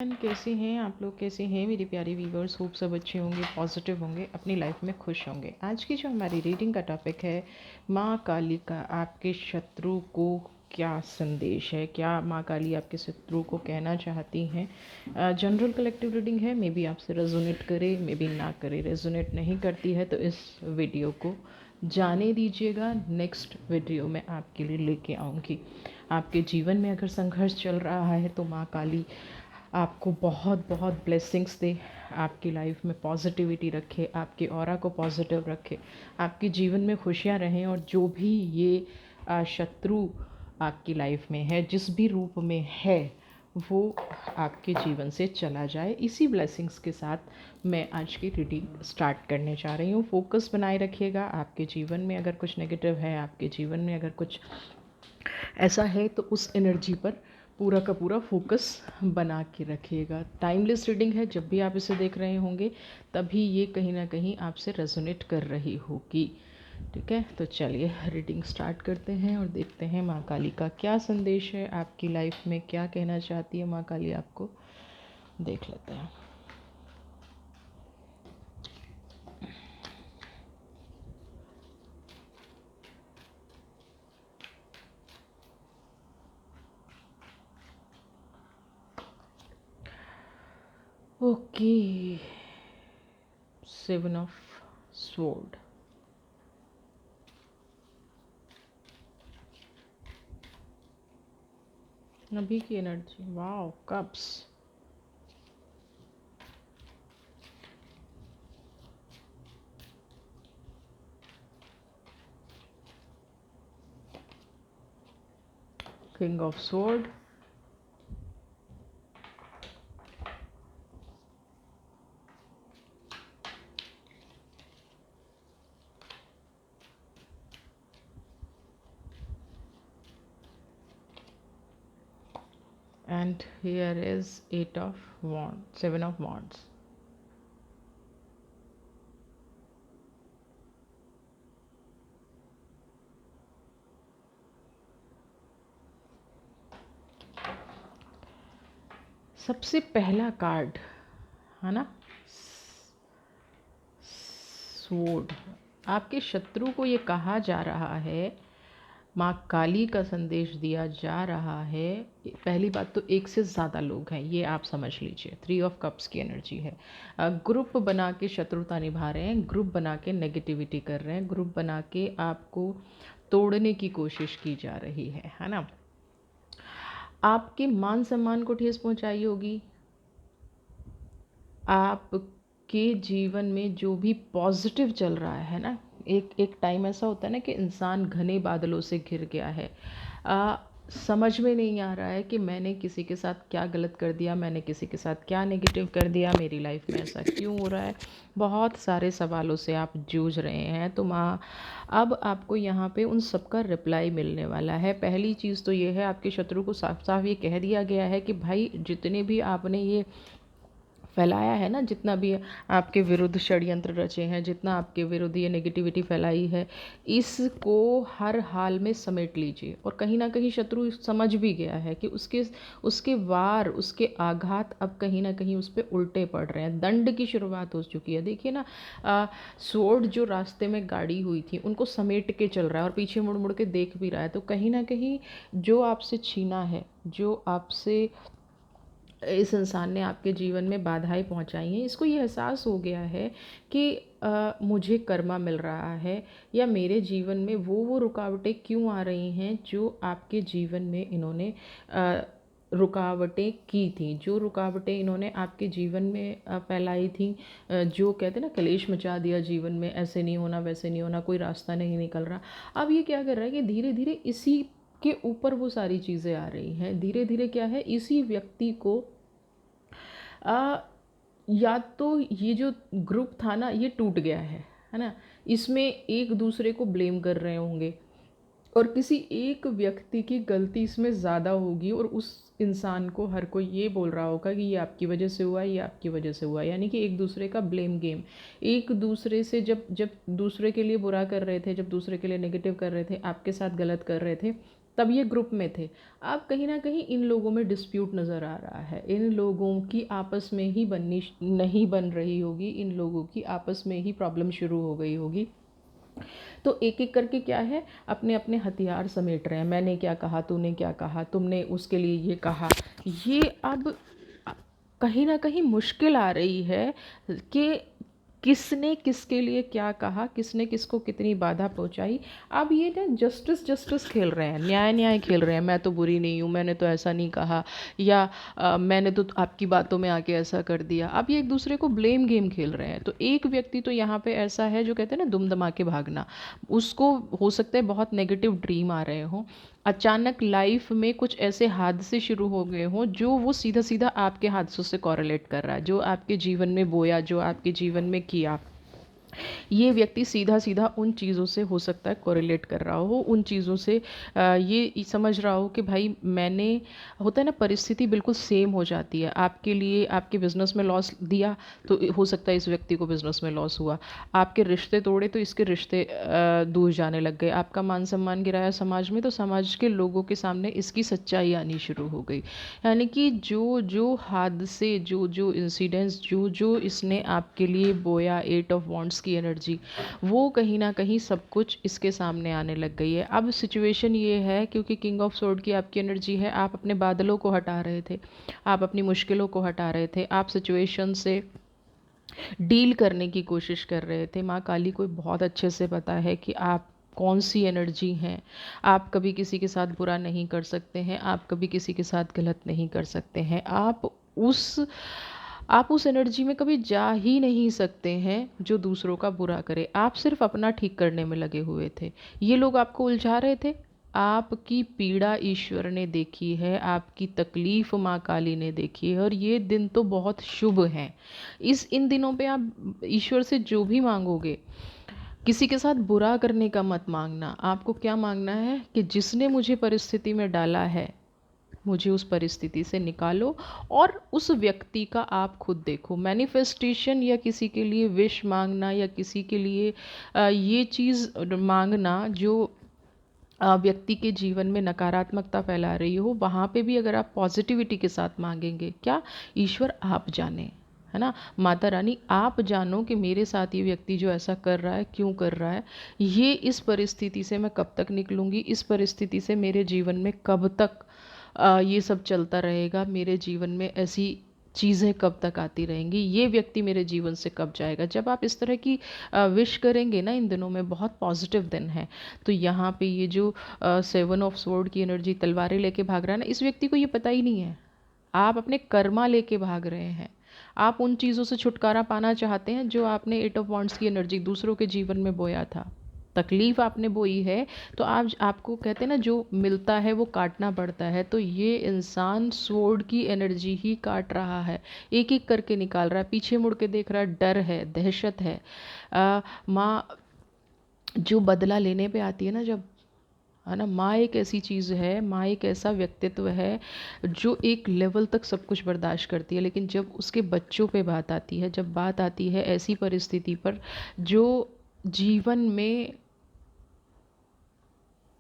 And कैसे हैं आप लोग, कैसे हैं मेरी प्यारी व्यूवर्स। होप सब अच्छे होंगे, पॉजिटिव होंगे, अपनी लाइफ में खुश होंगे। आज की जो हमारी रीडिंग का टॉपिक है, माँ काली का आपके शत्रु को क्या संदेश है, क्या माँ काली आपके शत्रु को कहना चाहती हैं। जनरल कलेक्टिव रीडिंग है, मे बी आपसे रेजोनेट करे, मे बी ना करे। रेजोनेट नहीं करती है तो इस वीडियो को जाने दीजिएगा। नेक्स्ट वीडियो में आपके लिए लेके आऊँगी। आपके जीवन में अगर संघर्ष चल रहा है तो माँ काली आपको बहुत बहुत ब्लेसिंग्स दे, आपकी लाइफ में पॉजिटिविटी रखे, आपके ऑरा को पॉजिटिव रखे, आपके जीवन में खुशियाँ रहें। और जो भी ये शत्रु आपकी लाइफ में है, जिस भी रूप में है, वो आपके जीवन से चला जाए। इसी ब्लेसिंग्स के साथ मैं आज की रीडिंग स्टार्ट करने जा रही हूँ। फोकस बनाए रखिएगा। आपके जीवन में अगर कुछ नेगेटिव है, आपके जीवन में अगर कुछ ऐसा है, तो उस एनर्जी पर पूरा का पूरा फोकस बना के रखिएगा। टाइमलेस रीडिंग है, जब भी आप इसे देख रहे होंगे तभी ये कहीं ना कहीं आपसे रेजोनेट कर रही होगी। ठीक है, तो चलिए रीडिंग स्टार्ट करते हैं और देखते हैं माँ काली का क्या संदेश है, आपकी लाइफ में क्या कहना चाहती है माँ काली आपको। देख लेते हैं। Okay, 7 of sword. अभी की energy, wow, cups, king of sword, and here is 8 of wands, 7 of wands. सबसे पहला कार्ड है ना, स्वॉर्ड। आपके शत्रु को ये कहा जा रहा है, माँ काली का संदेश दिया जा रहा है। पहली बात तो एक से ज़्यादा लोग हैं, ये आप समझ लीजिए। 3 ऑफ कप्स की एनर्जी है। ग्रुप बना के शत्रुता निभा रहे हैं, ग्रुप बना के नेगेटिविटी कर रहे हैं, ग्रुप बना के आपको तोड़ने की कोशिश की जा रही है ना। आपके मान सम्मान को ठेस पहुंचाई होगी। आपके जीवन में जो भी पॉजिटिव चल रहा है ना, एक एक टाइम ऐसा होता है ना कि इंसान घने बादलों से घिर गया है। समझ में नहीं आ रहा है कि मैंने किसी के साथ क्या गलत कर दिया, मैंने किसी के साथ क्या नेगेटिव कर दिया, मेरी लाइफ में ऐसा क्यों हो रहा है। बहुत सारे सवालों से आप जूझ रहे हैं। तो माँ, अब आपको यहाँ पे उन सब का रिप्लाई मिलने वाला है। पहली चीज़ तो ये है, आपके शत्रु को साफ साफ ये कह दिया गया है कि भाई, जितने भी आपने ये फैलाया है ना, जितना भी आपके विरुद्ध षड्यंत्र रचे हैं, जितना आपके विरुद्ध ये नेगेटिविटी फैलाई है, इसको हर हाल में समेट लीजिए। और कहीं ना कहीं शत्रु समझ भी गया है कि उसके उसके वार, उसके आघात अब कहीं ना कहीं उस पर उल्टे पड़ रहे हैं। दंड की शुरुआत हो चुकी है। देखिए ना, स्वॉर्ड जो रास्ते में गाड़ी हुई थी, उनको समेट के चल रहा है और पीछे मुड़ मुड़ के देख भी रहा है। तो कहीं ना कहीं जो आपसे छीना है, जो आपसे इस इंसान ने आपके जीवन में बाधाएं पहुंचाई हैं, इसको ये एहसास हो गया है कि मुझे कर्मा मिल रहा है, या मेरे जीवन में वो रुकावटें क्यों आ रही हैं जो आपके जीवन में इन्होंने रुकावटें की थी, जो रुकावटें इन्होंने आपके जीवन में फैलाई थी। जो कहते हैं ना, कलेश मचा दिया जीवन में, ऐसे नहीं होना, वैसे नहीं होना, कोई रास्ता नहीं निकल रहा। अब ये क्या कर रहा है कि धीरे धीरे इसी के ऊपर वो सारी चीज़ें आ रही हैं। धीरे धीरे क्या है, इसी व्यक्ति को या तो ये जो ग्रुप था ना, ये टूट गया है ना। इसमें एक दूसरे को ब्लेम कर रहे होंगे और किसी एक व्यक्ति की गलती इसमें ज़्यादा होगी, और उस इंसान को हर कोई ये बोल रहा होगा कि ये आपकी वजह से हुआ, ये आपकी वजह से हुआ। यानी कि एक दूसरे का ब्लेम गेम। एक दूसरे से जब जब दूसरे के लिए बुरा कर रहे थे, जब दूसरे के लिए नेगेटिव कर रहे थे, आपके साथ गलत कर रहे थे, तब ये ग्रुप में थे। अब कहीं न कहीं इन लोगों में डिस्प्यूट नज़र आ रहा है, इन लोगों की आपस में ही बननी नहीं बन रही होगी, इन लोगों की आपस में ही प्रॉब्लम शुरू हो गई होगी। तो एक-एक करके क्या है, अपने-अपने हथियार समेट रहे हैं। मैंने क्या कहा, तूने क्या कहा, तुमने उसके लिए ये कहा। ये अब अ, कहीं न कहीं मुश्किल आ रही है कि किसने किसके लिए क्या कहा, किसने किसको कितनी बाधा पहुँचाई। अब ये ना जस्टिस जस्टिस खेल रहे हैं, न्याय न्याय खेल रहे हैं। मैं तो बुरी नहीं हूँ, मैंने तो ऐसा नहीं कहा, या मैंने तो आपकी बातों में आके ऐसा कर दिया। अब ये एक दूसरे को ब्लेम गेम खेल रहे हैं। तो एक व्यक्ति तो यहाँ पे ऐसा है जो कहते हैं ना दुम दमा के भागना, उसको हो सकता है बहुत नेगेटिव ड्रीम आ रहे हों, अचानक लाइफ में कुछ ऐसे हादसे शुरू हो गए हों जो वो सीधा सीधा आपके हादसों से कॉरेलेट कर रहा है, जो आपके जीवन में बोया, जो आपके जीवन में किया। ये व्यक्ति सीधा सीधा उन चीज़ों से हो सकता है कोरिलेट कर रहा हो, उन चीज़ों से ये समझ रहा हो कि भाई मैंने, होता है ना परिस्थिति बिल्कुल सेम हो जाती है। आपके लिए आपके बिजनेस में लॉस दिया तो हो सकता है इस व्यक्ति को बिजनेस में लॉस हुआ, आपके रिश्ते तोड़े तो इसके रिश्ते दूर जाने लग गए, आपका मान सम्मान गिराया समाज में तो समाज के लोगों के सामने इसकी सच्चाई आनी शुरू हो गई। यानी कि जो जो हादसे, जो जो इंसिडेंट्स, जो जो इसने आपके लिए बोया, एट ऑफ वॉन्ट्स की एनर्जी, वो कहीं ना कहीं सब कुछ इसके सामने आने लग गई है। अब सिचुएशन ये है, क्योंकि किंग ऑफ सोर्ड की आपकी एनर्जी है, आप अपने बादलों को हटा रहे थे, आप अपनी मुश्किलों को हटा रहे थे, आप सिचुएशन से डील करने की कोशिश कर रहे थे। माँ काली को बहुत अच्छे से पता है कि आप कौन सी एनर्जी हैं। आप कभी किसी के साथ बुरा नहीं कर सकते हैं, आप कभी किसी के साथ गलत नहीं कर सकते हैं, उस आप उस एनर्जी में कभी जा ही नहीं सकते हैं जो दूसरों का बुरा करे। आप सिर्फ अपना ठीक करने में लगे हुए थे। ये लोग आपको उलझा रहे थे। आपकी पीड़ा ईश्वर ने देखी है, आपकी तकलीफ़ माँ काली ने देखी है, और ये दिन तो बहुत शुभ हैं। इन दिनों पे आप ईश्वर से जो भी मांगोगे, किसी के साथ बुरा करने का मत मांगना। आपको क्या मांगना है कि जिसने मुझे परिस्थिति में डाला है, मुझे उस परिस्थिति से निकालो, और उस व्यक्ति का आप खुद देखो। मैनिफेस्टेशन या किसी के लिए विश मांगना, या किसी के लिए ये चीज़ मांगना जो व्यक्ति के जीवन में नकारात्मकता फैला रही हो, वहाँ पे भी अगर आप पॉजिटिविटी के साथ मांगेंगे, क्या ईश्वर आप जाने, है ना, माता रानी आप जानो कि मेरे साथ ये व्यक्ति जो ऐसा कर रहा है क्यों कर रहा है, ये इस परिस्थिति से मैं कब तक निकलूँगी, इस परिस्थिति से मेरे जीवन में कब तक ये सब चलता रहेगा, मेरे जीवन में ऐसी चीज़ें कब तक आती रहेंगी, ये व्यक्ति मेरे जीवन से कब जाएगा। जब आप इस तरह की विश करेंगे ना, इन दिनों में बहुत पॉजिटिव दिन है। तो यहाँ पे ये जो 7 ऑफ स्वॉर्ड की एनर्जी तलवारें लेके भाग रहा है ना, इस व्यक्ति को ये पता ही नहीं है। आप अपने कर्मा लेके भाग रहे हैं, आप उन चीज़ों से छुटकारा पाना चाहते हैं जो आपने 8 ऑफ वॉन्ड्स की एनर्जी दूसरों के जीवन में बोया था। तकलीफ़ आपने बोई है, तो आप आपको कहते हैं ना जो मिलता है वो काटना पड़ता है। तो ये इंसान स्वॉर्ड की एनर्जी ही काट रहा है, एक एक करके निकाल रहा है, पीछे मुड़ के देख रहा है, डर है, दहशत है। माँ जो बदला लेने पे आती है ना, जब, है ना, माँ एक ऐसी चीज़ है, माँ एक ऐसा व्यक्तित्व है जो एक लेवल तक सब कुछ बर्दाश्त करती है, लेकिन जब उसके बच्चों पे बात आती है, जब बात आती है ऐसी परिस्थिति पर जो जीवन में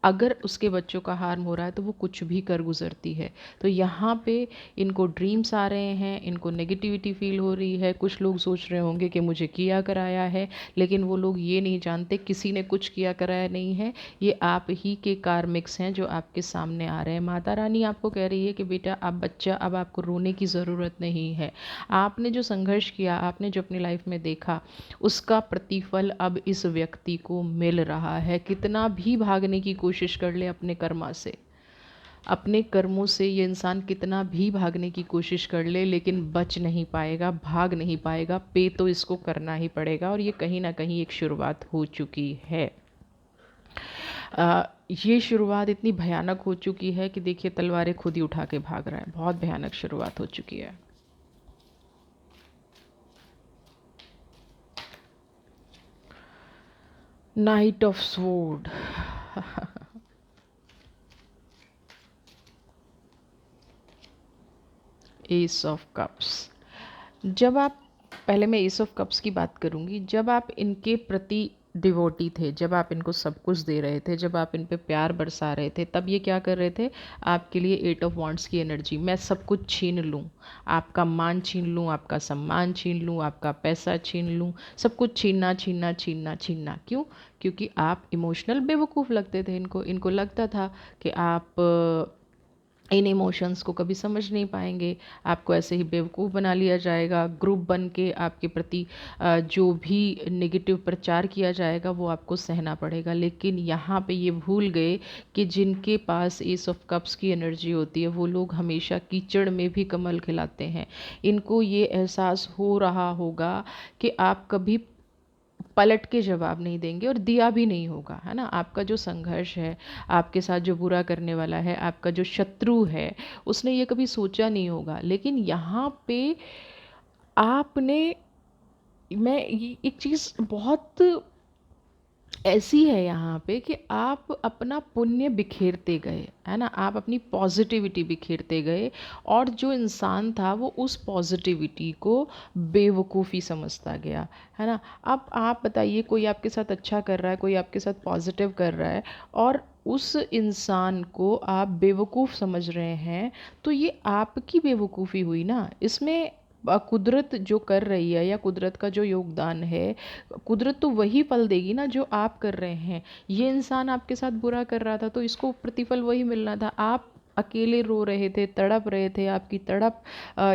अगर उसके बच्चों का हार्म हो रहा है, तो वो कुछ भी कर गुज़रती है। तो यहाँ पे इनको ड्रीम्स आ रहे हैं, इनको नेगेटिविटी फ़ील हो रही है। कुछ लोग सोच रहे होंगे कि मुझे किया कराया है, लेकिन वो लोग ये नहीं जानते किसी ने कुछ किया कराया नहीं है। ये आप ही के कार्मिक्स हैं जो आपके सामने आ रहे हैं। माता रानी आपको कह रही है कि बेटा अब बच्चा, अब आपको रोने की ज़रूरत नहीं है। आपने जो संघर्ष किया, आपने जो अपनी लाइफ में देखा, उसका प्रतिफल अब इस व्यक्ति को मिल रहा है। कितना भी भागने की कोशिश कर ले अपने कर्मा से, अपने कर्मों से ये इंसान कितना भी भागने की कोशिश कर ले, लेकिन बच नहीं पाएगा, भाग नहीं पाएगा, पे तो इसको करना ही पड़ेगा। और ये कहीं ना कहीं एक शुरुआत हो चुकी है। ये शुरुआत इतनी भयानक हो चुकी है कि देखिए तलवारें खुद ही उठा के भाग रहा है। बहुत भयानक शुरुआत हो चुकी है। Night of sword, S of cups. जब आप, पहले मैं एस ऑफ कप्स की बात करूंगी, जब आप इनके प्रति डिवोटी थे, जब आप इनको सब कुछ दे रहे थे, जब आप इन पे प्यार बरसा रहे थे, तब ये क्या कर रहे थे? आपके लिए एट ऑफ वांड्स की एनर्जी, मैं सब कुछ छीन लूँ, आपका मान छीन लूँ, आपका सम्मान छीन लूँ, आपका पैसा छीन लूँ, सब कुछ छीनना छीनना छीनना छीनना। क्यों? क्योंकि आप इमोशनल बेवकूफ़ लगते थे इनको। इनको लगता था कि आप इन इमोशंस को कभी समझ नहीं पाएंगे, आपको ऐसे ही बेवकूफ़ बना लिया जाएगा। ग्रुप बन के आपके प्रति जो भी नेगेटिव प्रचार किया जाएगा वो आपको सहना पड़ेगा। लेकिन यहाँ पे ये भूल गए कि जिनके पास एस ऑफ कप्स की एनर्जी होती है वो लोग हमेशा कीचड़ में भी कमल खिलाते हैं। इनको ये एहसास हो रहा होगा कि आप कभी पलट के जवाब नहीं देंगे और दिया भी नहीं होगा, है ना। आपका जो संघर्ष है, आपके साथ जो बुरा करने वाला है, आपका जो शत्रु है, उसने ये कभी सोचा नहीं होगा। लेकिन यहाँ पे आपने, मैं ये एक चीज़ बहुत ऐसी है यहाँ पे कि आप अपना पुण्य बिखेरते गए, है ना, आप अपनी पॉजिटिविटी बिखेरते गए, और जो इंसान था वो उस पॉजिटिविटी को बेवकूफ़ी समझता गया, है ना। अब आप बताइए, कोई आपके साथ अच्छा कर रहा है, कोई आपके साथ पॉजिटिव कर रहा है, और उस इंसान को आप बेवकूफ़ समझ रहे हैं, तो ये आपकी बेवकूफ़ी हुई ना। इसमें कुदरत जो कर रही है, या कुदरत का जो योगदान है, कुदरत तो वही फल देगी ना जो आप कर रहे हैं। ये इंसान आपके साथ बुरा कर रहा था तो इसको प्रतिफल वही मिलना था। आप अकेले रो रहे थे, तड़प रहे थे, आपकी तड़प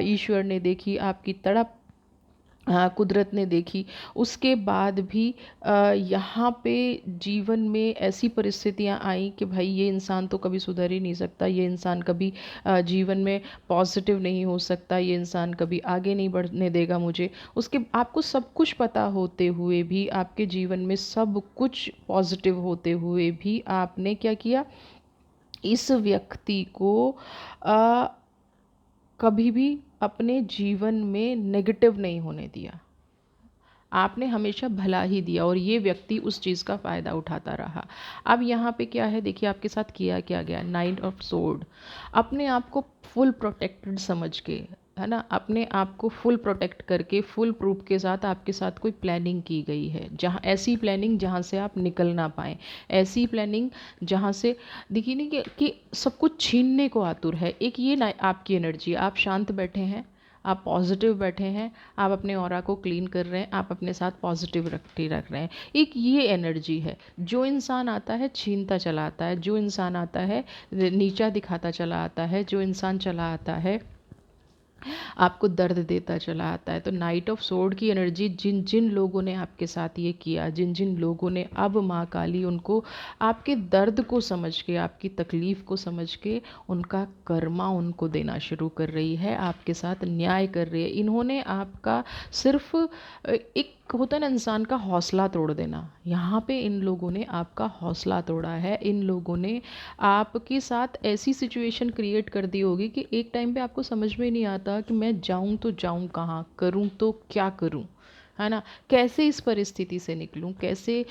ईश्वर ने देखी, आपकी तड़प कुदरत ने देखी। उसके बाद भी यहाँ पे जीवन में ऐसी परिस्थितियाँ आई कि भाई ये इंसान तो कभी सुधर ही नहीं सकता, ये इंसान कभी जीवन में पॉजिटिव नहीं हो सकता, ये इंसान कभी आगे नहीं बढ़ने देगा मुझे। उसके आपको सब कुछ पता होते हुए भी, आपके जीवन में सब कुछ पॉजिटिव होते हुए भी आपने क्या किया? इस व्यक्ति को अ, कभी भी अपने जीवन में नेगेटिव नहीं होने दिया। आपने हमेशा भला ही दिया, और ये व्यक्ति उस चीज़ का फ़ायदा उठाता रहा। अब यहाँ पे क्या है, देखिए आपके साथ किया क्या गया। नाइट ऑफ सोर्ड, अपने आप को फुल प्रोटेक्टेड समझ के, है ना, अपने आप को फुल प्रोटेक्ट करके, फुल प्रूफ के साथ आपके साथ कोई प्लानिंग की गई है, जहाँ ऐसी प्लानिंग जहाँ से आप निकल ना पाएँ, ऐसी प्लानिंग जहाँ से देखिए नहीं कि सब कुछ छीनने को आतुर है। एक ये ना आपकी एनर्जी, आप शांत बैठे हैं, आप पॉजिटिव बैठे हैं, आप अपने ऑरा को क्लीन कर रहे हैं, आप अपने साथ पॉजिटिव रख रहे हैं। एक ये एनर्जी है। जो इंसान आता है छीनता चला आता है, जो इंसान आता है नीचा दिखाता चला आता है, जो इंसान चला आता है आपको दर्द देता चला आता है। तो नाइट ऑफ सोर्ड की एनर्जी, जिन जिन लोगों ने आपके साथ ये किया, जिन जिन लोगों ने, अब माँ काली उनको आपके दर्द को समझ के, आपकी तकलीफ़ को समझ के, उनका कर्मा उनको देना शुरू कर रही है, आपके साथ न्याय कर रही है। इन्होंने आपका सिर्फ एक होता है ना इंसान का हौसला तोड़ देना, यहाँ पे इन लोगों ने आपका हौसला तोड़ा है। इन लोगों ने आपके साथ ऐसी सिचुएशन क्रिएट कर दी होगी कि एक टाइम पे आपको समझ में नहीं आता कि मैं जाऊँ तो जाऊँ कहाँ, करूँ तो क्या करूँ, है ना, कैसे इस परिस्थिति से निकलूं, कैसे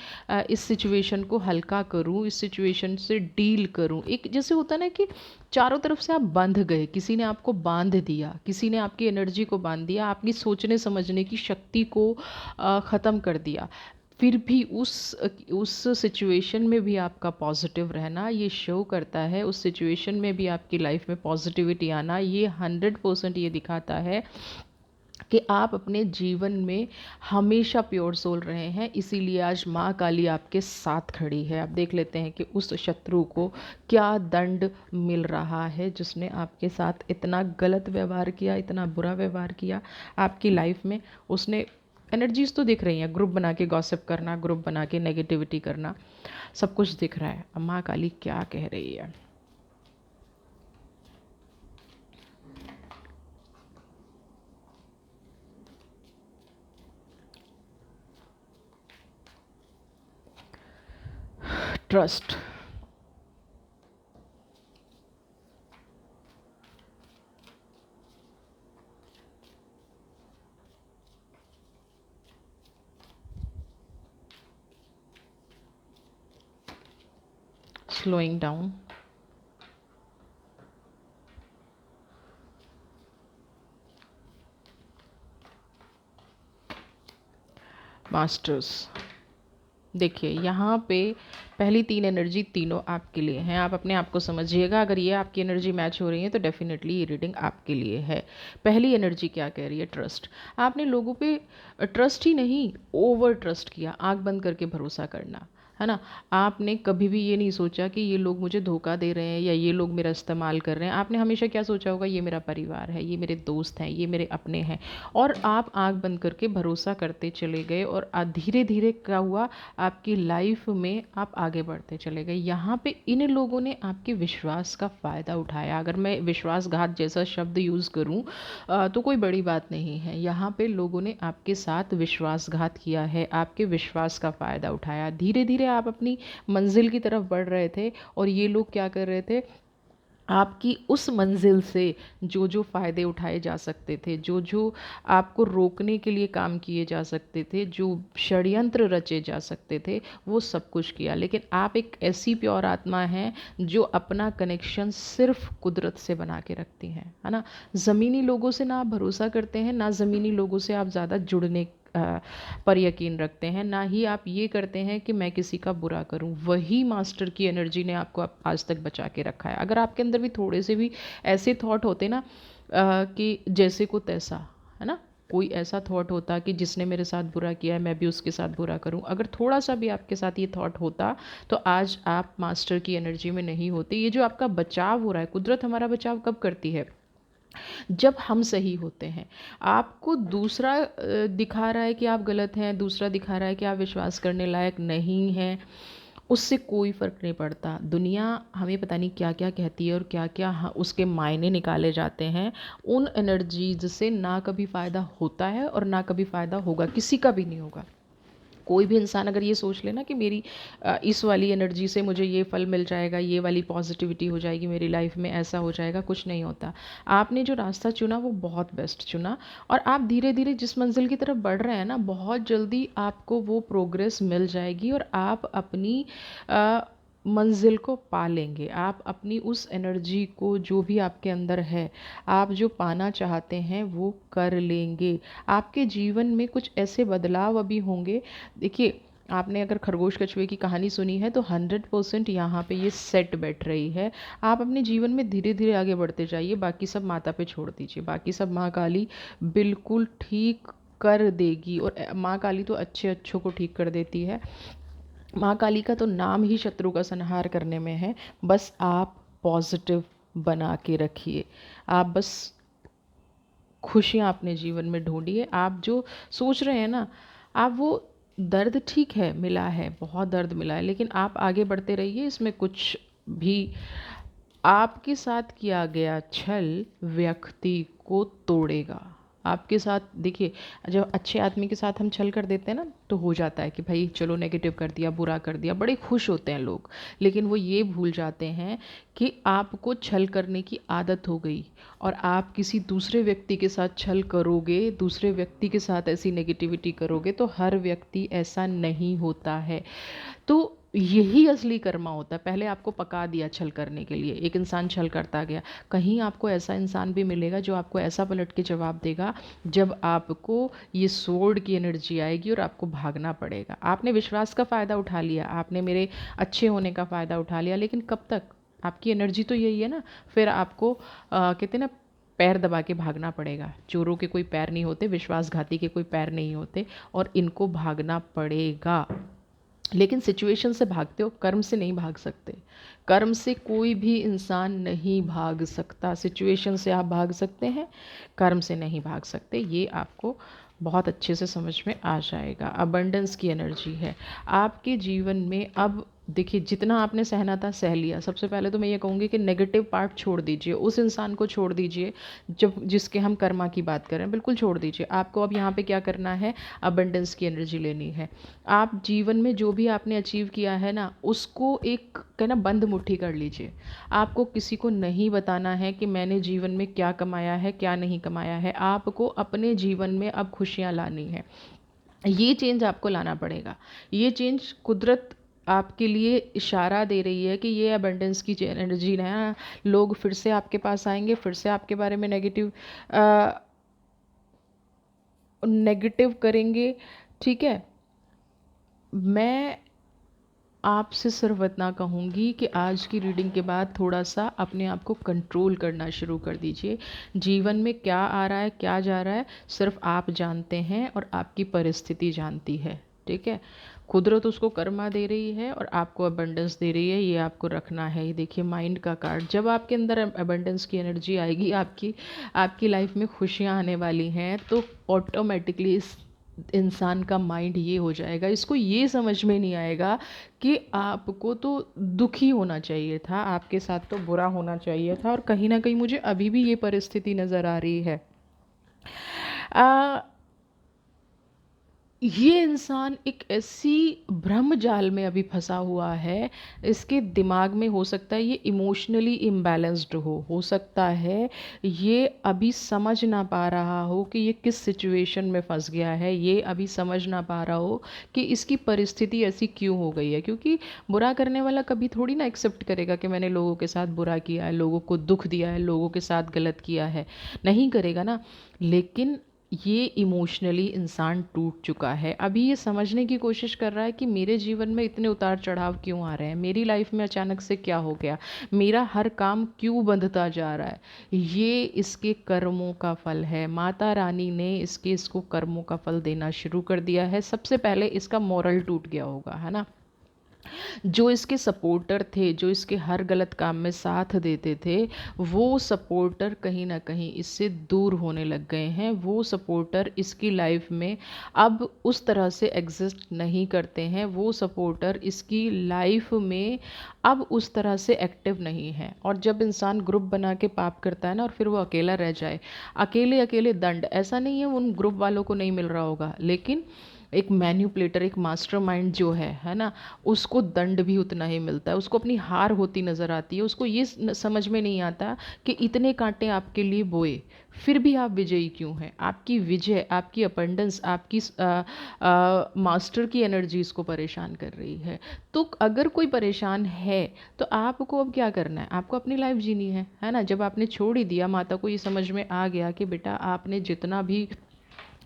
इस सिचुएशन को हल्का करूं, इस सिचुएशन से डील करूं। एक जैसे होता है ना कि चारों तरफ से आप बंध गए, किसी ने आपको बांध दिया, किसी ने आपकी एनर्जी को बांध दिया, आपकी सोचने समझने की शक्ति को ख़त्म कर दिया। फिर भी उस सिचुएशन में भी आपका पॉजिटिव रहना ये शो करता है, उस सिचुएशन में भी आपकी लाइफ में पॉजिटिविटी आना ये 100% ये दिखाता है कि आप अपने जीवन में हमेशा प्योर सोल रहे हैं। इसीलिए आज माँ काली आपके साथ खड़ी है। आप देख लेते हैं कि उस शत्रु को क्या दंड मिल रहा है, जिसने आपके साथ इतना गलत व्यवहार किया, इतना बुरा व्यवहार किया आपकी लाइफ में। उसने एनर्जीज तो दिख रही हैं, ग्रुप बना के गॉसिप करना, ग्रुप बना के नेगेटिविटी करना, सब कुछ दिख रहा है। अब माँ काली क्या कह रही है? ट्रस्ट। Slowing down. मास्टर्स। देखिए यहाँ पे पहली 3 एनर्जी तीनों आपके लिए हैं, आप अपने आप को समझिएगा। अगर ये आपकी एनर्जी मैच हो रही है तो डेफिनेटली ये रीडिंग आपके लिए है। पहली एनर्जी क्या कह रही है? ट्रस्ट। आपने लोगों पे ट्रस्ट ही नहीं, ओवर ट्रस्ट किया, आंख बंद करके भरोसा करना, है ना। आपने कभी भी ये नहीं सोचा कि ये लोग मुझे धोखा दे रहे हैं या ये लोग मेरा इस्तेमाल कर रहे हैं। आपने हमेशा क्या सोचा होगा? ये मेरा परिवार है, ये मेरे दोस्त हैं, ये मेरे अपने हैं। और आप आंख बंद करके भरोसा करते चले गए और धीरे धीरे क्या हुआ, आपकी लाइफ में आप आगे बढ़ते चले गए। यहाँ पे इन लोगों ने आपके विश्वास का फ़ायदा उठाया। अगर मैं विश्वासघात जैसा शब्द यूज़ करूँ तो कोई बड़ी बात नहीं है। यहाँ पे लोगों ने आपके साथ विश्वासघात किया है, आपके विश्वास का फ़ायदा उठाया। धीरे धीरे आप अपनी मंजिल की तरफ बढ़ रहे थे और ये लोग क्या कर रहे थे, आपकी उस मंजिल से जो जो फ़ायदे उठाए जा सकते थे, जो जो आपको रोकने के लिए काम किए जा सकते थे, जो षड्यंत्र रचे जा सकते थे, वो सब कुछ किया। लेकिन आप एक ऐसी प्योर आत्मा हैं जो अपना कनेक्शन सिर्फ कुदरत से बना के रखती हैं, है ना। ज़मीनी लोगों से ना आप भरोसा करते हैं, ना ज़मीनी लोगों से आप ज़्यादा जुड़ने पर यकीन रखते हैं, ना ही आप ये करते हैं कि मैं किसी का बुरा करूं। वही मास्टर की एनर्जी ने आपको आज तक बचा के रखा है। अगर आपके अंदर भी थोड़े से भी ऐसे थॉट होते ना कि जैसे को तैसा, है ना, कोई ऐसा थॉट होता कि जिसने मेरे साथ बुरा किया है मैं भी उसके साथ बुरा करूं, अगर थोड़ा सा भी आपके साथ ये थॉट होता तो आज आप मास्टर की एनर्जी में नहीं होते। ये जो आपका बचाव हो रहा है, कुदरत हमारा बचाव कब करती है? जब हम सही होते हैं। आपको दूसरा दिखा रहा है कि आप गलत हैं, दूसरा दिखा रहा है कि आप विश्वास करने लायक नहीं हैं, उससे कोई फ़र्क नहीं पड़ता। दुनिया हमें पता नहीं क्या क्या कहती है और क्या क्या उसके मायने निकाले जाते हैं। उन एनर्जीज से ना कभी फ़ायदा होता है और ना कभी फ़ायदा होगा, किसी का भी नहीं होगा। कोई भी इंसान अगर ये सोच लेना कि मेरी इस वाली एनर्जी से मुझे ये फल मिल जाएगा, ये वाली पॉजिटिविटी हो जाएगी मेरी लाइफ में, ऐसा हो जाएगा, कुछ नहीं होता। आपने जो रास्ता चुना वो बहुत बेस्ट चुना और आप धीरे धीरे जिस मंजिल की तरफ बढ़ रहे हैं ना, बहुत जल्दी आपको वो प्रोग्रेस मिल जाएगी और आप अपनी मंजिल को पा लेंगे। आप अपनी उस एनर्जी को, जो भी आपके अंदर है, आप जो पाना चाहते हैं वो कर लेंगे। आपके जीवन में कुछ ऐसे बदलाव अभी होंगे। देखिए, आपने अगर खरगोश कछुए की कहानी सुनी है तो 100% यहाँ पे ये सेट बैठ रही है। आप अपने जीवन में धीरे धीरे आगे बढ़ते जाइए, बाकी सब माता पे छोड़ दीजिए, बाकी सब माँ काली बिल्कुल ठीक कर देगी। और माँ काली तो अच्छे अच्छों को ठीक कर देती है। माँ काली का तो नाम ही शत्रु का संहार करने में है। बस आप पॉजिटिव बना के रखिए, आप बस खुशियाँ अपने जीवन में ढूंढिए। आप जो सोच रहे हैं ना, आप वो दर्द ठीक है मिला है, बहुत दर्द मिला है, लेकिन आप आगे बढ़ते रहिए। इसमें कुछ भी आपके साथ किया गया छल व्यक्ति को तोड़ेगा। आपके साथ देखिए, जब अच्छे आदमी के साथ हम छल कर देते हैं ना तो हो जाता है कि भाई चलो नेगेटिव कर दिया, बुरा कर दिया, बड़े खुश होते हैं लोग। लेकिन वो ये भूल जाते हैं कि आपको छल करने की आदत हो गई और आप किसी दूसरे व्यक्ति के साथ छल करोगे, दूसरे व्यक्ति के साथ ऐसी नेगेटिविटी करोगे तो हर व्यक्ति ऐसा नहीं होता है। तो यही असली कर्मा होता है। पहले आपको पका दिया छल करने के लिए, एक इंसान छल करता गया, कहीं आपको ऐसा इंसान भी मिलेगा जो आपको ऐसा पलट के जवाब देगा जब आपको ये सोर्ड की एनर्जी आएगी और आपको भागना पड़ेगा। आपने विश्वास का फ़ायदा उठा लिया, आपने मेरे अच्छे होने का फ़ायदा उठा लिया, लेकिन कब तक? आपकी एनर्जी तो यही है ना। फिर आपको कहते हैं ना, पैर दबा के भागना पड़ेगा। चोरों के कोई पैर नहीं होते, विश्वासघाती के कोई पैर नहीं होते, और इनको भागना पड़ेगा। लेकिन सिचुएशन से भागते हो, कर्म से नहीं भाग सकते। कर्म से कोई भी इंसान नहीं भाग सकता। सिचुएशन से आप भाग सकते हैं, कर्म से नहीं भाग सकते। ये आपको बहुत अच्छे से समझ में आ जाएगा। अबंडेंस की एनर्जी है आपके जीवन में। अब देखिए, जितना आपने सहना था सह लिया। सबसे पहले तो मैं ये कहूँगी कि नेगेटिव पार्ट छोड़ दीजिए, उस इंसान को छोड़ दीजिए जब जिसके हम कर्मा की बात करें, बिल्कुल छोड़ दीजिए। आपको अब यहाँ पे क्या करना है, अबंडेंस की एनर्जी लेनी है। आप जीवन में जो भी आपने अचीव किया है ना, उसको एक कहना बंद मुट्ठी कर लीजिए। आपको किसी को नहीं बताना है कि मैंने जीवन में क्या कमाया है, क्या नहीं कमाया है। आपको अपने जीवन में अब खुशियाँ लानी है। ये चेंज आपको लाना पड़ेगा। ये चेंज कुदरत आपके लिए इशारा दे रही है कि ये अबंडेंस की एनर्जी ना, लोग फिर से आपके पास आएंगे, फिर से आपके बारे में नेगेटिव करेंगे, ठीक है। मैं आपसे सिर्फ इतना कहूँगी कि आज की रीडिंग के बाद थोड़ा सा अपने आप को कंट्रोल करना शुरू कर दीजिए। जीवन में क्या आ रहा है, क्या जा रहा है, सिर्फ आप जानते हैं और आपकी परिस्थिति जानती है। ठीक है, कुदरत उसको कर्मा दे रही है और आपको अबंडेंस दे रही है, ये आपको रखना है। ये देखिए माइंड का कार्ड, जब आपके अंदर अबंडेंस की एनर्जी आएगी, आपकी आपकी लाइफ में खुशियाँ आने वाली हैं, तो ऑटोमेटिकली इस इंसान का माइंड ये हो जाएगा, इसको ये समझ में नहीं आएगा कि आपको तो दुखी होना चाहिए था, आपके साथ तो बुरा होना चाहिए था, और कहीं ना कहीं मुझे अभी भी ये परिस्थिति नज़र आ रही है। आ, ये इंसान एक ऐसी भ्रम जाल में अभी फंसा हुआ है, इसके दिमाग में हो सकता है ये इमोशनली इम्बैलेंस्ड हो सकता है ये अभी समझ ना पा रहा हो कि ये किस सिचुएशन में फंस गया है, ये अभी समझ ना पा रहा हो कि इसकी परिस्थिति ऐसी क्यों हो गई है। क्योंकि बुरा करने वाला कभी थोड़ी ना एक्सेप्ट करेगा कि मैंने लोगों के साथ बुरा किया है, लोगों को दुख दिया है, लोगों के साथ गलत किया है, नहीं करेगा ना। लेकिन ये इमोशनली इंसान टूट चुका है, अभी ये समझने की कोशिश कर रहा है कि मेरे जीवन में इतने उतार चढ़ाव क्यों आ रहे हैं, मेरी लाइफ में अचानक से क्या हो गया, मेरा हर काम क्यों बंधता जा रहा है। ये इसके कर्मों का फल है, माता रानी ने इसको कर्मों का फल देना शुरू कर दिया है। सबसे पहले इसका मॉरल टूट गया होगा, है ना। जो इसके सपोर्टर थे, जो इसके हर गलत काम में साथ देते थे, वो सपोर्टर कहीं ना कहीं इससे दूर होने लग गए हैं। वो सपोर्टर इसकी लाइफ में अब उस तरह से एग्जिस्ट नहीं करते हैं। वो सपोर्टर इसकी लाइफ में अब उस तरह से एक्टिव नहीं है। और जब इंसान ग्रुप बना के पाप करता है ना, और फिर वो अकेला रह जाए, अकेले अकेले दंड, ऐसा नहीं है उन ग्रुप वालों को नहीं मिल रहा होगा, लेकिन एक मैन्युपुलेटर, एक मास्टरमाइंड जो है ना, उसको दंड भी उतना ही मिलता है, उसको अपनी हार होती नज़र आती है। उसको ये समझ में नहीं आता कि इतने कांटे आपके लिए बोए, फिर भी आप विजयी क्यों हैं। आपकी विजय, आपकी अपेंडेंस, आपकी मास्टर की एनर्जी इसको परेशान कर रही है। तो अगर कोई परेशान है तो आपको अब क्या करना है, आपको अपनी लाइफ जीनी है ना। जब आपने छोड़ ही दिया, माता को ये समझ में आ गया कि बेटा आपने जितना भी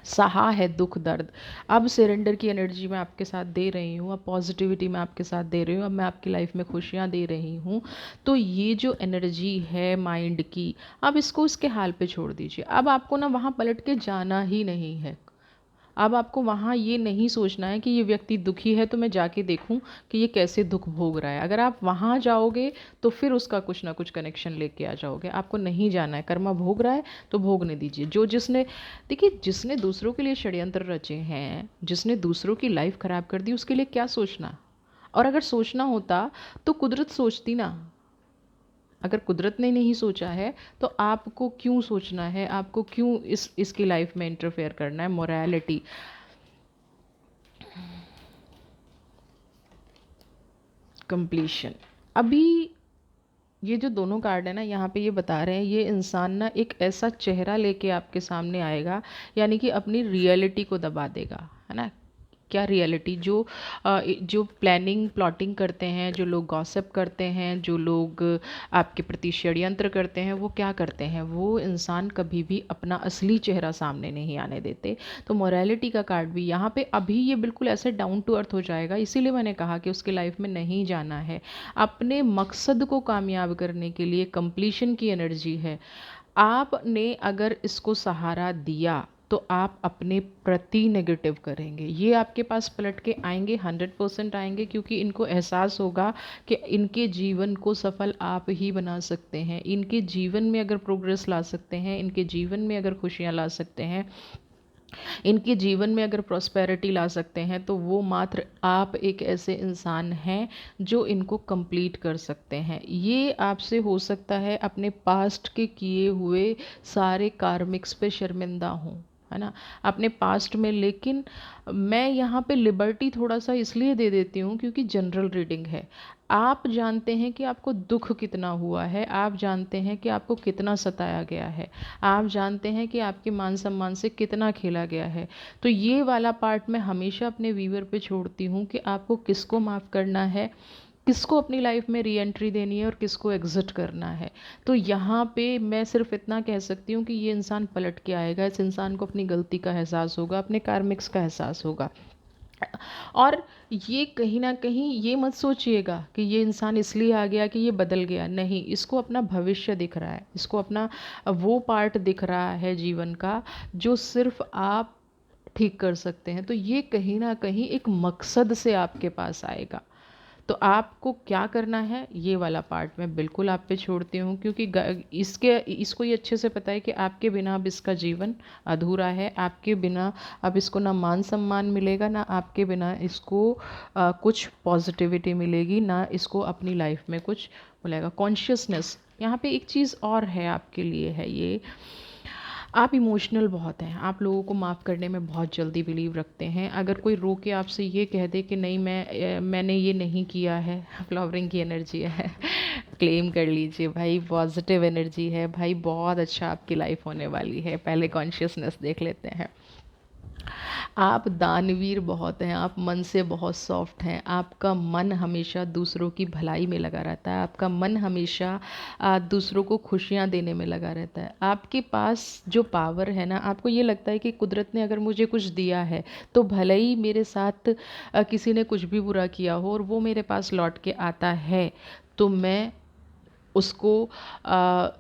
सहा है दुख दर्द, अब सरेंडर की एनर्जी मैं आपके साथ दे रही हूँ, अब पॉजिटिविटी मैं आपके साथ दे रही हूँ, अब मैं आपकी लाइफ में खुशियाँ दे रही हूँ। तो ये जो एनर्जी है माइंड की, अब इसको इसके हाल पे छोड़ दीजिए। अब आपको ना वहाँ पलट के जाना ही नहीं है। अब आपको वहाँ ये नहीं सोचना है कि ये व्यक्ति दुखी है तो मैं जाके देखूं कि ये कैसे दुख भोग रहा है। अगर आप वहाँ जाओगे तो फिर उसका कुछ ना कुछ कनेक्शन लेके आ जाओगे। आपको नहीं जाना है, कर्मा भोग रहा है तो भोगने दीजिए। जो जिसने, देखिए, जिसने दूसरों के लिए षड्यंत्र रचे हैं, जिसने दूसरों की लाइफ ख़राब कर दी, उसके लिए क्या सोचना। और अगर सोचना होता तो कुदरत सोचती ना। अगर कुदरत ने नहीं सोचा है तो आपको क्यों सोचना है, आपको क्यों इसकी लाइफ में इंटरफेयर करना है। Morality, completion. अभी ये जो दोनों कार्ड है ना, यहाँ पे ये बता रहे हैं ये इंसान ना एक ऐसा चेहरा लेके आपके सामने आएगा, यानी कि अपनी रियलिटी को दबा देगा, है ना। क्या रियलिटी, जो प्लानिंग प्लॉटिंग करते हैं, जो लोग गॉसिप करते हैं, जो लोग आपके प्रति षड्यंत्र करते हैं, वो क्या करते हैं, वो इंसान कभी भी अपना असली चेहरा सामने नहीं आने देते। तो मोरालिटी का कार्ड भी यहाँ पे अभी ये बिल्कुल ऐसे डाउन टू अर्थ हो जाएगा। इसीलिए मैंने कहा कि उसकी लाइफ में नहीं जाना है। अपने मकसद को कामयाब करने के लिए कंप्लीशन की एनर्जी है। आपने अगर इसको सहारा दिया तो आप अपने प्रति नेगेटिव करेंगे, ये आपके पास पलट के आएंगे, 100% आएंगे, क्योंकि इनको एहसास होगा कि इनके जीवन को सफल आप ही बना सकते हैं। इनके जीवन में अगर प्रोग्रेस ला सकते हैं, इनके जीवन में अगर खुशियाँ ला सकते हैं, इनके जीवन में अगर प्रॉस्पेरिटी ला सकते हैं, तो वो मात्र आप एक ऐसे इंसान हैं जो इनको कंप्लीट कर सकते हैं। ये आपसे हो सकता है अपने पास्ट के किए हुए सारे कार्मिक्स पे शर्मिंदा हूँ, है ना, अपने पास्ट में। लेकिन मैं यहाँ पे लिबर्टी थोड़ा सा इसलिए दे देती हूँ क्योंकि जनरल रीडिंग है। आप जानते हैं कि आपको दुख कितना हुआ है, आप जानते हैं कि आपको कितना सताया गया है, आप जानते हैं कि आपके मान सम्मान से कितना खेला गया है। तो ये वाला पार्ट मैं हमेशा अपने व्यूअर पे छोड़ती हूँ कि आपको किसको माफ़ करना है, किसको अपनी लाइफ में री एंट्री देनी है और किसको एग्जिट करना है। तो यहाँ पे मैं सिर्फ इतना कह सकती हूँ कि ये इंसान पलट के आएगा, इस इंसान को अपनी गलती का एहसास होगा, अपने कार्मिक्स का एहसास होगा। और ये कहीं न कहीं ये मत सोचिएगा कि ये इंसान इसलिए आ गया कि ये बदल गया, नहीं, इसको अपना भविष्य दिख रहा है, इसको अपना वो पार्ट दिख रहा है जीवन का जो सिर्फ़ आप ठीक कर सकते हैं। तो ये कहीं न कहीं एक मकसद से आपके पास आएगा। तो आपको क्या करना है, ये वाला पार्ट मैं बिल्कुल आप पे छोड़ती हूँ, क्योंकि इसको ये अच्छे से पता है कि आपके बिना अब इसका जीवन अधूरा है। आपके बिना अब इसको ना मान सम्मान मिलेगा, ना आपके बिना इसको कुछ पॉजिटिविटी मिलेगी, ना इसको अपनी लाइफ में कुछ मिलेगा। कॉन्शियसनेस यहाँ पे एक चीज़ और है आपके लिए, है ये, आप इमोशनल बहुत हैं, आप लोगों को माफ़ करने में बहुत जल्दी बिलीव रखते हैं। अगर कोई रो के आपसे ये कह दे कि नहीं मैंने ये नहीं किया है, फ्लावरिंग की एनर्जी है क्लेम कर लीजिए भाई, पॉजिटिव एनर्जी है भाई, बहुत अच्छा आपकी लाइफ होने वाली है। पहले कॉन्शियसनेस देख लेते हैं। आप दानवीर बहुत हैं, आप मन से बहुत सॉफ्ट हैं, आपका मन हमेशा दूसरों की भलाई में लगा रहता है, आपका मन हमेशा दूसरों को खुशियाँ देने में लगा रहता है। आपके पास जो पावर है ना, आपको ये लगता है कि कुदरत ने अगर मुझे कुछ दिया है तो भले ही मेरे साथ किसी ने कुछ भी बुरा किया हो और वो मेरे पास लौट के आता है, तो मैं उसको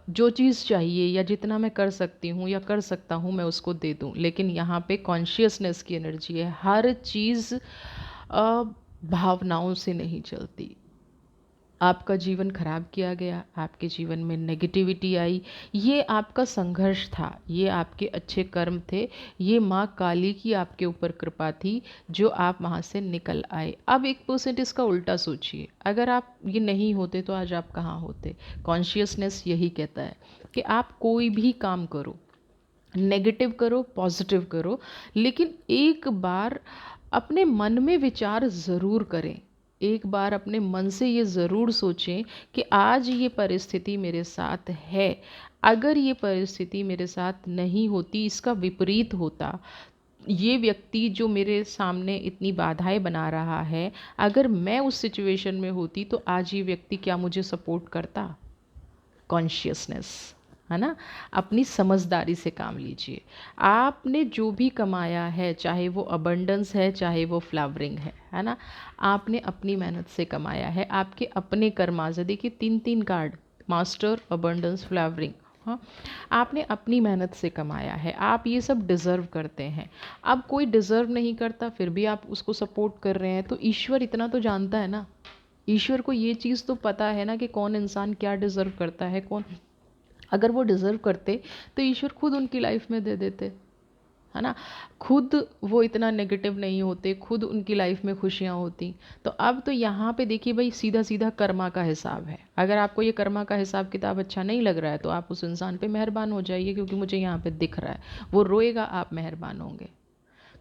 जो चीज़ चाहिए या जितना मैं कर सकती हूँ या कर सकता हूँ मैं उसको दे दूँ। लेकिन यहाँ पे कॉन्शियसनेस की एनर्जी है, हर चीज़ भावनाओं से नहीं चलती। आपका जीवन खराब किया गया, आपके जीवन में नेगेटिविटी आई, ये आपका संघर्ष था, ये आपके अच्छे कर्म थे, ये माँ काली की आपके ऊपर कृपा थी जो आप वहाँ से निकल आए। अब 1% इसका उल्टा सोचिए, अगर आप ये नहीं होते तो आज आप कहाँ होते। कॉन्शियसनेस यही कहता है कि आप कोई भी काम करो, नेगेटिव करो पॉजिटिव करो, लेकिन एक बार अपने मन में विचार ज़रूर करें, एक बार अपने मन से ये ज़रूर सोचें कि आज ये परिस्थिति मेरे साथ है, अगर ये परिस्थिति मेरे साथ नहीं होती, इसका विपरीत होता, ये व्यक्ति जो मेरे सामने इतनी बाधाएं बना रहा है, अगर मैं उस सिचुएशन में होती तो आज ये व्यक्ति क्या मुझे सपोर्ट करता। कॉन्शियसनेस, है ना, अपनी समझदारी से काम लीजिए। आपने जो भी कमाया है, चाहे वो अबंडेंस है चाहे वो फ्लावरिंग है ना, आपने अपनी मेहनत से कमाया है, आपके अपने कर्मा से। देखिए 3 कार्ड, मास्टर, अबंडेंस, फ्लावरिंग, हाँ, आपने अपनी मेहनत से कमाया है, आप ये सब डिज़र्व करते हैं। अब कोई डिज़र्व नहीं करता फिर भी आप उसको सपोर्ट कर रहे हैं, तो ईश्वर इतना तो जानता है ना, ईश्वर को ये चीज़ तो पता है ना कि कौन इंसान क्या डिज़र्व करता है, कौन, अगर वो डिज़र्व करते तो ईश्वर खुद उनकी लाइफ में दे देते, है ना, खुद वो इतना नेगेटिव नहीं होते, खुद उनकी लाइफ में खुशियाँ होती। तो अब तो यहाँ पे देखिए भाई, सीधा सीधा कर्मा का हिसाब है। अगर आपको ये कर्मा का हिसाब किताब अच्छा नहीं लग रहा है तो आप उस इंसान पे मेहरबान हो जाइए, क्योंकि मुझे यहाँ पे दिख रहा है वो रोएगा, आप मेहरबान होंगे।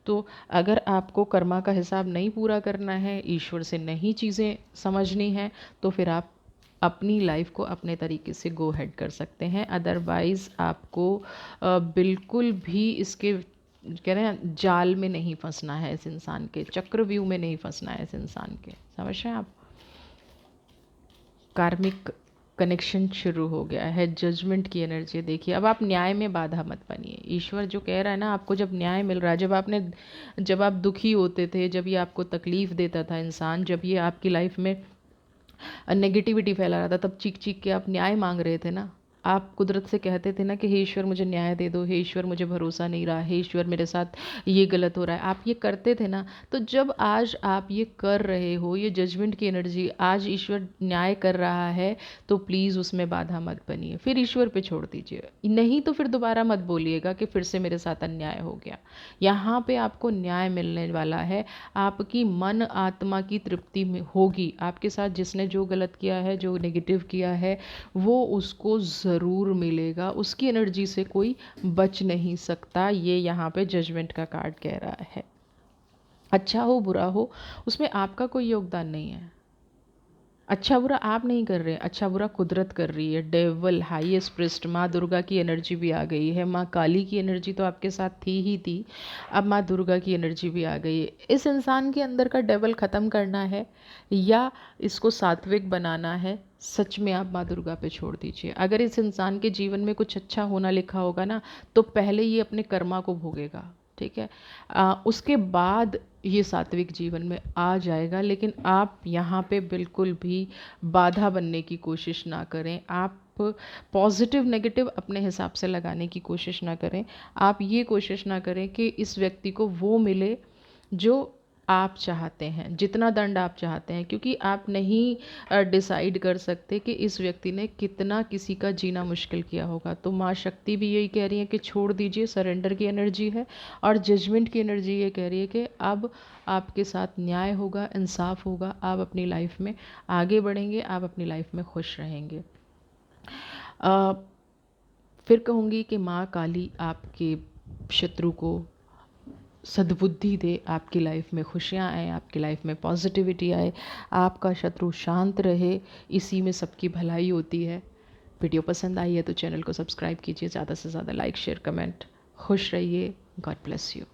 तो अगर आपको कर्मा का हिसाब नहीं पूरा करना है, ईश्वर से नहीं चीज़ें समझनी है, तो फिर आप अपनी लाइफ को अपने तरीके से गो हेड कर सकते हैं। अदरवाइज़ आपको बिल्कुल भी इसके कह रहे हैं जाल में नहीं फंसना है, इस इंसान के चक्रव्यूह में नहीं फंसना है, इस इंसान के, समझ रहे हैं आप। कार्मिक कनेक्शन शुरू हो गया है, जजमेंट की एनर्जी देखिए। अब आप न्याय में बाधा मत बनिए। ईश्वर जो कह रहा है ना, आपको जब न्याय मिल रहा है, जब आप दुखी होते थे, जब ये आपको तकलीफ़ देता था इंसान, जब ये आपकी लाइफ में नेगेटिविटी फैला रहा था, तब चीख चीख के आप न्याय मांग रहे थे ना, आप कुदरत से कहते थे ना कि हे ईश्वर मुझे न्याय दे दो, हे ईश्वर मुझे भरोसा नहीं रहा, हे ईश्वर मेरे साथ ये गलत हो रहा है, आप ये करते थे ना। तो जब आज आप ये कर रहे हो, ये जजमेंट की एनर्जी, आज ईश्वर न्याय कर रहा है, तो प्लीज़ उसमें बाधा मत बनिए, फिर ईश्वर पे छोड़ दीजिए। नहीं तो फिर दोबारा मत बोलिएगा कि फिर से मेरे साथ अन्याय हो गया। यहाँ पे आपको न्याय मिलने वाला है, आपकी मन आत्मा की तृप्ति में होगी। आपके साथ जिसने जो गलत किया है, जो नेगेटिव किया है, वो उसको ज़रूर मिलेगा, उसकी एनर्जी से कोई बच नहीं सकता। ये यहाँ पे जजमेंट का कार्ड कह रहा है। अच्छा हो बुरा हो, उसमें आपका कोई योगदान नहीं है। अच्छा बुरा आप नहीं कर रहे, अच्छा बुरा कुदरत कर रही है। डेवल, हाईएस्ट प्रिस्ट, माँ दुर्गा की एनर्जी भी आ गई है। माँ काली की एनर्जी तो आपके साथ थी ही थी, अब माँ दुर्गा की एनर्जी भी आ गई है। इस इंसान के अंदर का डेवल ख़त्म करना है या इसको सात्विक बनाना है, सच में आप माँ दुर्गा पे छोड़ दीजिए। अगर इस इंसान के जीवन में कुछ अच्छा होना लिखा होगा ना, तो पहले ये अपने कर्मा को भोगेगा। ठीक है। उसके बाद ये सात्विक जीवन में आ जाएगा, लेकिन आप यहाँ पे बिल्कुल भी बाधा बनने की कोशिश ना करें। आप पॉजिटिव नेगेटिव अपने हिसाब से लगाने की कोशिश ना करें। आप ये कोशिश ना करें कि इस व्यक्ति को वो मिले जो आप चाहते हैं, जितना दंड आप चाहते हैं, क्योंकि आप नहीं डिसाइड कर सकते कि इस व्यक्ति ने कितना किसी का जीना मुश्किल किया होगा। तो माँ शक्ति भी यही कह रही है कि छोड़ दीजिए, सरेंडर की एनर्जी है। और जजमेंट की एनर्जी ये कह रही है कि अब आपके साथ न्याय होगा, इंसाफ होगा, आप अपनी लाइफ में आगे बढ़ेंगे, आप अपनी लाइफ में खुश रहेंगे। अ, फिर कहूँगी कि माँ काली आपके शत्रु को सद्बुद्धि दे, आपकी लाइफ में खुशियाँ आए, आपकी लाइफ में पॉजिटिविटी आए, आपका शत्रु शांत रहे। इसी में सबकी भलाई होती है। वीडियो पसंद आई है तो चैनल को सब्सक्राइब कीजिए, ज़्यादा से ज़्यादा लाइक शेयर कमेंट। खुश रहिए। God bless you.